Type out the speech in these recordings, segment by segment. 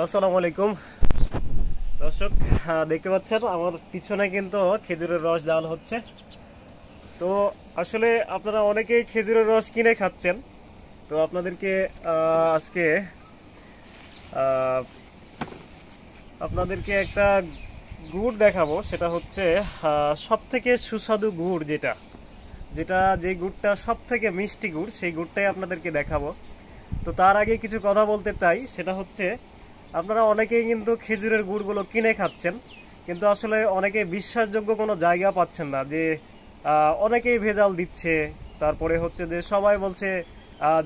আসসালামু আলাইকুম দর্শক। দেখতে পাচ্ছেন আমার পিছনে কিন্তু খেজুরের রস জাল হচ্ছে। তো আসলে আপনারা অনেকেই খেজুরের রস কিনে খাচ্ছেন। তো আপনাদেরকে আজকে আহ, আপনাদেরকে একটা গুড় দেখাবো। সেটা হচ্ছে সব থেকে সুস্বাদু গুড়, যেটা যেটা যে গুড়টা সব থেকে মিষ্টি গুড়, সেই গুড়টাই আপনাদেরকে দেখাবো। তো তার আগে কিছু কথা বলতে চাই, সেটা হচ্ছে আপনারা অনেকেই কিন্তু খেজুরের গুড়গুলো কিনে খাচ্ছেন, কিন্তু আসলে অনেকে বিশ্বাসযোগ্য কোনো জায়গা পাচ্ছেন না। যে অনেকেই ভেজাল দিচ্ছে, তারপরে হচ্ছে যে সবাই বলছে,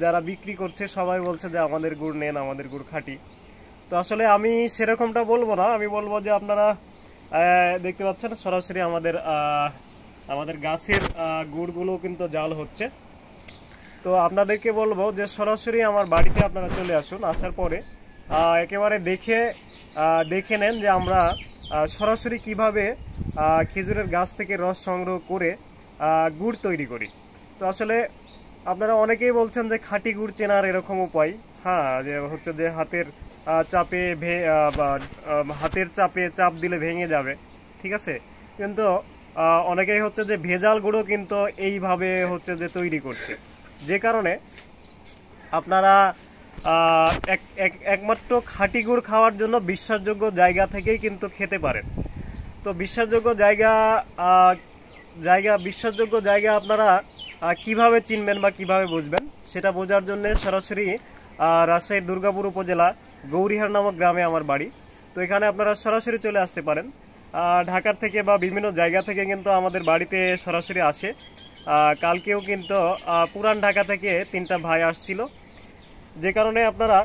যারা বিক্রি করছে সবাই বলছে যে আমাদের গুড় নেন, আমাদের গুড় খাঁটি। তো আসলে আমি সেরকমটা বলবো না, আমি বলবো যে আপনারা দেখতে পাচ্ছেন সরাসরি আমাদের আমাদের গাছের গুড়গুলো কিন্তু জাল হচ্ছে। তো আপনাদেরকে বলবো যে সরাসরি আমার বাড়িতে আপনারা চলে আসুন। আসার পরে একেবারে দেখে নেন যে আমরা সরাসরি কিভাবে খেজুরের গাছ থেকে রস সংগ্রহ করে গুড় তৈরি করি। তো আসলে আপনারা অনেকেই বলছেন যে খাঁটি গুড় চেনার এরকম উপায়, হ্যাঁ, যে হচ্ছে যে চাপে হাতের চাপে চাপ দিলে ভেঙে যাবে, ঠিক আছে। কিন্তু অনেকেই হচ্ছে যে ভেজাল গুঁড়ো কিন্তু এইভাবে হচ্ছে যে তৈরি করছে, যে কারণে আপনারা একমাত্র খাঁটি গুড় খাওয়ার জন্য বিশ্বাসযোগ্য জায়গা থেকেই কিন্তু খেতে পারেন। তো বিশ্বাসযোগ্য জায়গা আপনারা কিভাবে চিনবেন বা কিভাবে বুঝবেন, সেটা বোঝার জন্য সরাসরি রাজশাহীর দুর্গাপুর উপজেলা গৌরিহার নামক গ্রামে আমার বাড়ি। তো এখানে আপনারা সরাসরি চলে আসতে পারেন। ঢাকার থেকে বা বিভিন্ন জায়গা থেকে কিন্তু আমাদের বাড়িতে সরাসরি আসে। কালকেও কিন্তু পুরান ঢাকা থেকে 3টা ভাই আসছিল, যে কারণে আপনারা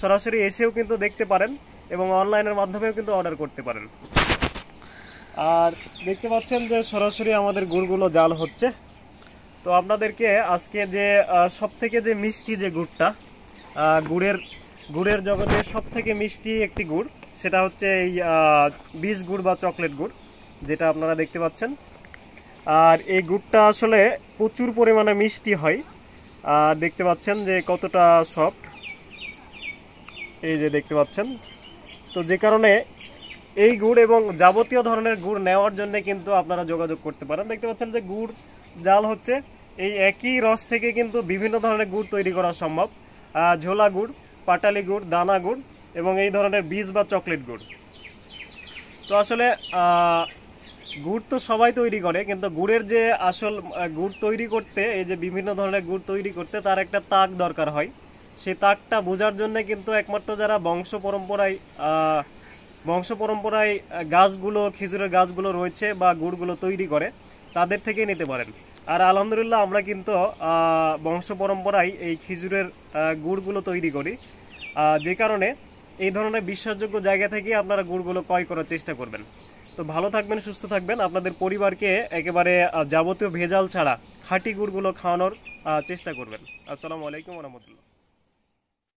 সরাসরি এসেও কিন্তু দেখতে পারেন এবং অনলাইনের মাধ্যমেও কিন্তু অর্ডার করতে পারেন। আর দেখতে পাচ্ছেন যে সরাসরি আমাদের গুড়গুলো জাল হচ্ছে। তো আপনাদেরকে আজকে যে সব থেকে যে মিষ্টি যে গুড়টা, গুড়ের জগতে সব থেকে মিষ্টি একটি গুড়, সেটা হচ্ছে এই বীজ গুড় বা চকলেট গুড়, যেটা আপনারা দেখতে পাচ্ছেন। আর এই গুড়টা আসলে প্রচুর পরিমাণে মিষ্টি হয়। দেখতে পাচ্ছেন যে কতটা সফট, এই যে দেখতে পাচ্ছেন। তো যে কারণে এই গুড় এবং যাবতীয় ধরনের গুড় নেওয়ার জন্য কিন্তু আপনারা যোগাযোগ করতে পারেন। দেখতে পাচ্ছেন যে গুড় জাল হচ্ছে। এই একই রস থেকে কিন্তু বিভিন্ন ধরনের গুড় তৈরি করা সম্ভব। ঝোলা গুড়, পাটালি গুড়, দানা গুড় এবং এই ধরনের বীজ বা চকলেট গুড়। তো আসলে গুড় তো সবাই তৈরি করে, কিন্তু গুড়ের যে আসল গুড় তৈরি করতে, এই যে বিভিন্ন ধরনের গুড় তৈরি করতে তার একটা তাক দরকার হয়। সেই তাকটা বোঝার জন্য কিন্তু একমাত্র যারা বংশ পরম্পরায় গাছগুলো, খেজুরের গাছগুলো রয়েছে বা গুড়গুলো তৈরি করে, তাদের থেকে নিতে পারেন। আর আলহামদুলিল্লাহ আমরা কিন্তু বংশ পরম্পরায় এই খেজুরের গুড়গুলো তৈরি করি, যে কারণে এই ধরনের বিশ্বাসযোগ্য জায়গা থেকে আপনারা গুড়গুলো ক্রয় করার চেষ্টা করবেন। তো ভালো থাকবেন, সুস্থ থাকবেন, আপনাদের পরিবারকে একেবারে যাবতীয় ভেজাল ছাড়া খাঁটি গুড়গুলো খাওয়ানোর চেষ্টা করবেন। আসসালামু আলাইকুম ওয়া রাহমাতুল্লাহ।